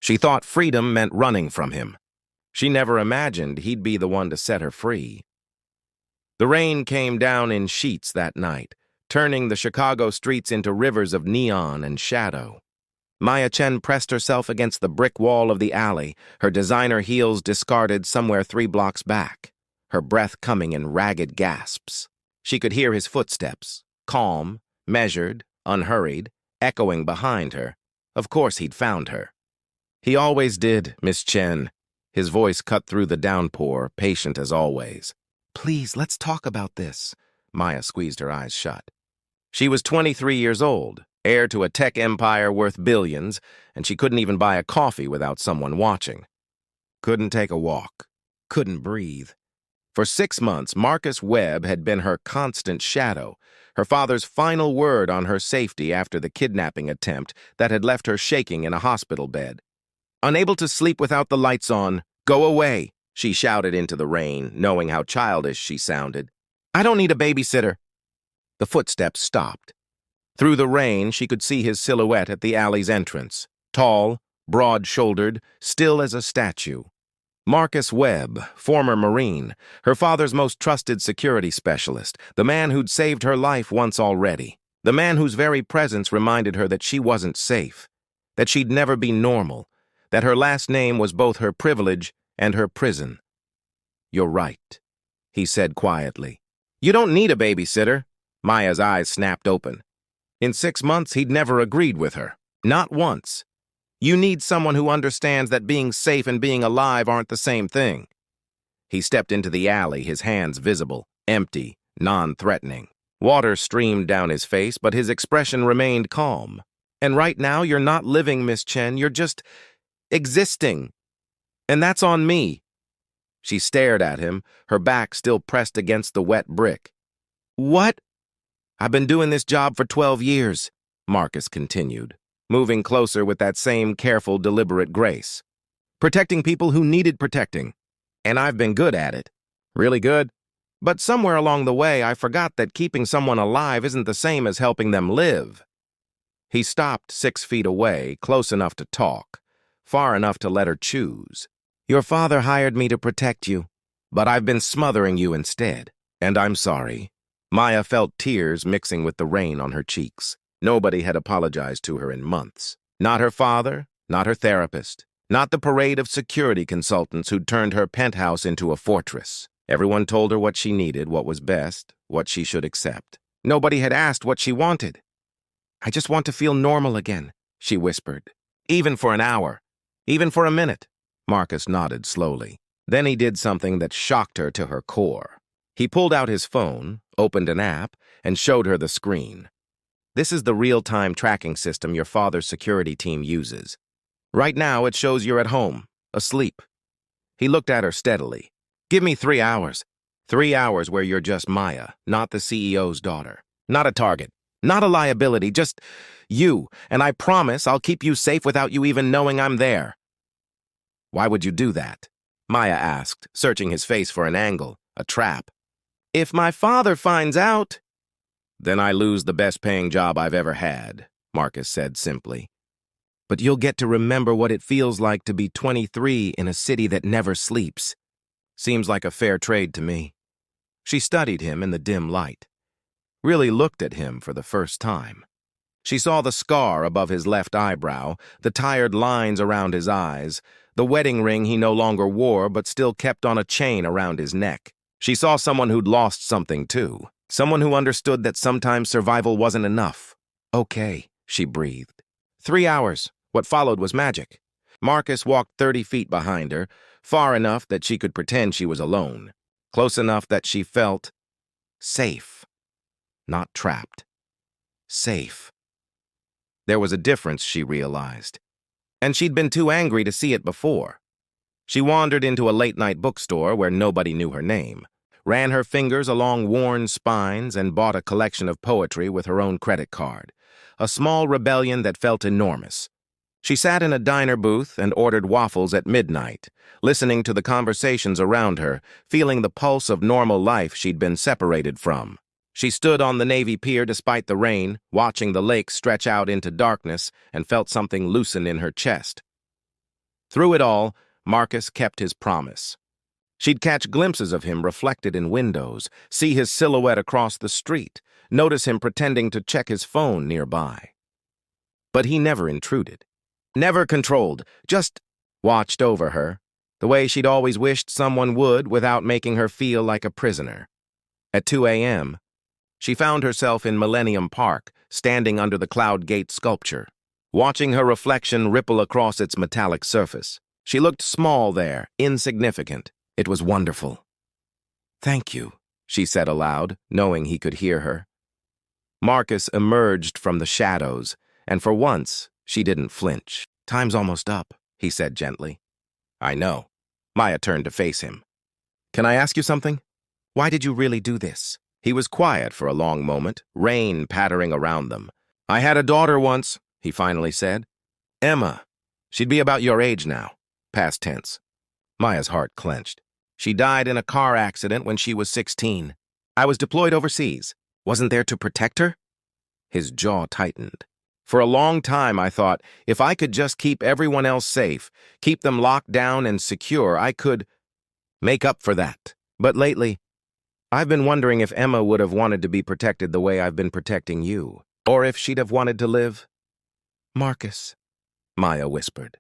She thought freedom meant running from him. She never imagined he'd be the one to set her free. The rain came down in sheets that night, turning the Chicago streets into rivers of neon and shadow. Maya Chen pressed herself against the brick wall of the alley, her designer heels discarded somewhere 3 blocks back, her breath coming in ragged gasps. She could hear his footsteps, calm, measured, unhurried, echoing behind her. Of course he'd found her. He always did, Miss Chen. His voice cut through the downpour, patient as always. Please, let's talk about this. Maya squeezed her eyes shut. She was 23 years old, heir to a tech empire worth billions, and she couldn't even buy a coffee without someone watching. Couldn't take a walk. Couldn't breathe. For 6 months, Marcus Webb had been her constant shadow, her father's final word on her safety after the kidnapping attempt that had left her shaking in a hospital bed. Unable to sleep without the lights on, "Go away," she shouted into the rain, knowing how childish she sounded. "I don't need a babysitter." The footsteps stopped. Through the rain, she could see his silhouette at the alley's entrance, tall, broad-shouldered, still as a statue. Marcus Webb, former Marine, her father's most trusted security specialist, the man who'd saved her life once already, the man whose very presence reminded her that she wasn't safe, that she'd never be normal, that her last name was both her privilege and her prison. "You're right," he said quietly. "You don't need a babysitter." Maya's eyes snapped open. In 6 months, he'd never agreed with her. Not once. You need someone who understands that being safe and being alive aren't the same thing. He stepped into the alley, his hands visible, empty, non-threatening. Water streamed down his face, but his expression remained calm. "And right now, you're not living, Miss Chen. You're just existing. And that's on me." She stared at him, her back still pressed against the wet brick. "What?" "I've been doing this job for 12 years, Marcus continued, moving closer with that same careful, deliberate grace. "Protecting people who needed protecting. And I've been good at it. Really good. But somewhere along the way, I forgot that keeping someone alive isn't the same as helping them live." He stopped 6 feet away, close enough to talk, far enough to let her choose. "Your father hired me to protect you, but I've been smothering you instead, and I'm sorry." Maya felt tears mixing with the rain on her cheeks. Nobody had apologized to her in months. Not her father, not her therapist, not the parade of security consultants who'd turned her penthouse into a fortress. Everyone told her what she needed, what was best, what she should accept. Nobody had asked what she wanted. "I just want to feel normal again," she whispered. "Even for an hour. Even for a minute." Marcus nodded slowly. Then he did something that shocked her to her core. He pulled out his phone, opened an app, and showed her the screen. "This is the real-time tracking system your father's security team uses. Right now, it shows you're at home, asleep." He looked at her steadily. "Give me 3 hours. 3 hours where you're just Maya, not the CEO's daughter. Not a target. Not a liability, just you, and I promise I'll keep you safe without you even knowing I'm there." "Why would you do that?" Maya asked, searching his face for an angle, a trap. "If my father finds out—" "Then I lose the best-paying job I've ever had," Marcus said simply. "But you'll get to remember what it feels like to be 23 in a city that never sleeps. Seems like a fair trade to me." She studied him in the dim light. Really looked at him for the first time. She saw the scar above his left eyebrow, the tired lines around his eyes, the wedding ring he no longer wore but still kept on a chain around his neck. She saw someone who'd lost something too, someone who understood that sometimes survival wasn't enough. "Okay," she breathed. 3 hours. What followed was magic. Marcus walked 30 feet behind her, far enough that she could pretend she was alone, close enough that she felt safe. Not trapped. Safe. There was a difference, she realized. And she'd been too angry to see it before. She wandered into a late-night bookstore where nobody knew her name, ran her fingers along worn spines, and bought a collection of poetry with her own credit card, a small rebellion that felt enormous. She sat in a diner booth and ordered waffles at midnight, listening to the conversations around her, feeling the pulse of normal life she'd been separated from. She stood on the Navy Pier despite the rain, watching the lake stretch out into darkness, and felt something loosen in her chest. Through it all, Marcus kept his promise. She'd catch glimpses of him reflected in windows, see his silhouette across the street, notice him pretending to check his phone nearby. But he never intruded, never controlled, just watched over her, the way she'd always wished someone would without making her feel like a prisoner. At 2 a.m., she found herself in Millennium Park, standing under the Cloud Gate sculpture, watching her reflection ripple across its metallic surface. She looked small there, insignificant. It was wonderful. "Thank you," she said aloud, knowing he could hear her. Marcus emerged from the shadows, and for once, she didn't flinch. "Time's almost up," he said gently. "I know." Maya turned to face him. "Can I ask you something? Why did you really do this?" He was quiet for a long moment, rain pattering around them. "I had a daughter once," he finally said. "Emma. She'd be about your age now. Past tense." Maya's heart clenched. "She died in a car accident when she was 16. I was deployed overseas. Wasn't there to protect her?" His jaw tightened. "For a long time, I thought, if I could just keep everyone else safe, keep them locked down and secure, I could make up for that. But lately, I've been wondering if Emma would have wanted to be protected the way I've been protecting you, or if she'd have wanted to live." "Marcus," Maya whispered,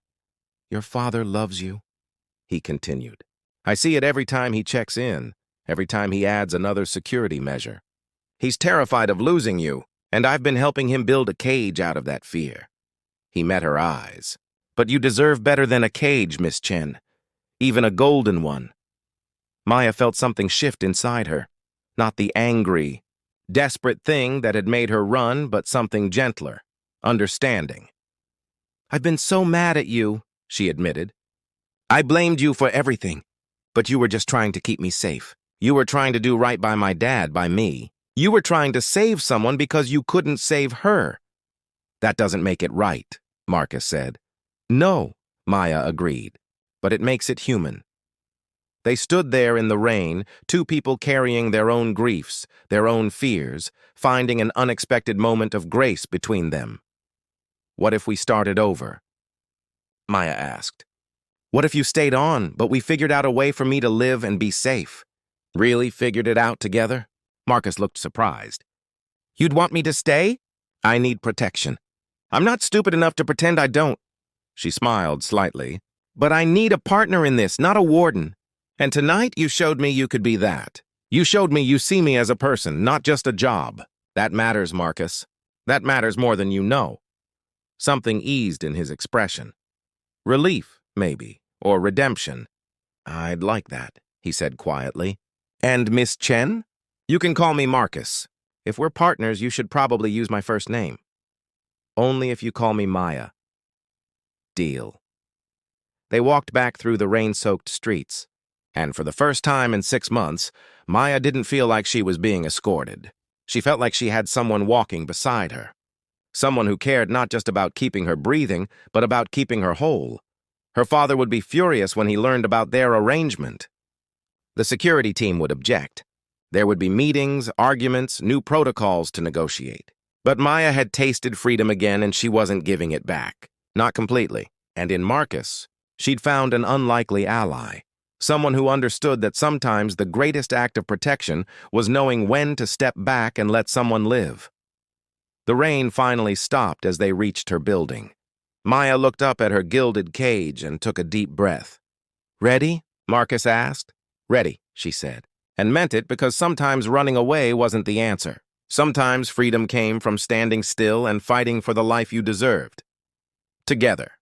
"your father loves you," he continued. "I see it every time he checks in, every time he adds another security measure. He's terrified of losing you, and I've been helping him build a cage out of that fear." He met her eyes. "But you deserve better than a cage, Miss Chen. Even a golden one." Maya felt something shift inside her. Not the angry, desperate thing that had made her run, but something gentler, understanding. "I've been so mad at you," she admitted. "I blamed you for everything, but you were just trying to keep me safe. You were trying to do right by my dad, by me. You were trying to save someone because you couldn't save her." "That doesn't make it right," Marcus said. "No," Maya agreed, "but it makes it human." They stood there in the rain, two people carrying their own griefs, their own fears, finding an unexpected moment of grace between them. "What if we started over?" Maya asked. "What if you stayed on, but we figured out a way for me to live and be safe?" "Really figured it out together?" Marcus looked surprised. "You'd want me to stay?" "I need protection. I'm not stupid enough to pretend I don't." She smiled slightly. "But I need a partner in this, not a warden. And tonight you showed me you could be that. You showed me you see me as a person, not just a job. That matters, Marcus. That matters more than you know." Something eased in his expression. Relief, maybe, or redemption. "I'd like that," he said quietly. "And Miss Chen? You can call me Marcus. If we're partners, you should probably use my first name." "Only if you call me Maya." "Deal." They walked back through the rain-soaked streets. And for the first time in 6 months, Maya didn't feel like she was being escorted. She felt like she had someone walking beside her. Someone who cared not just about keeping her breathing, but about keeping her whole. Her father would be furious when he learned about their arrangement. The security team would object. There would be meetings, arguments, new protocols to negotiate. But Maya had tasted freedom again and she wasn't giving it back. Not completely. And in Marcus, she'd found an unlikely ally. Someone who understood that sometimes the greatest act of protection was knowing when to step back and let someone live. The rain finally stopped as they reached her building. Maya looked up at her gilded cage and took a deep breath. "Ready?" Marcus asked. "Ready," she said, and meant it because sometimes running away wasn't the answer. Sometimes freedom came from standing still and fighting for the life you deserved. Together.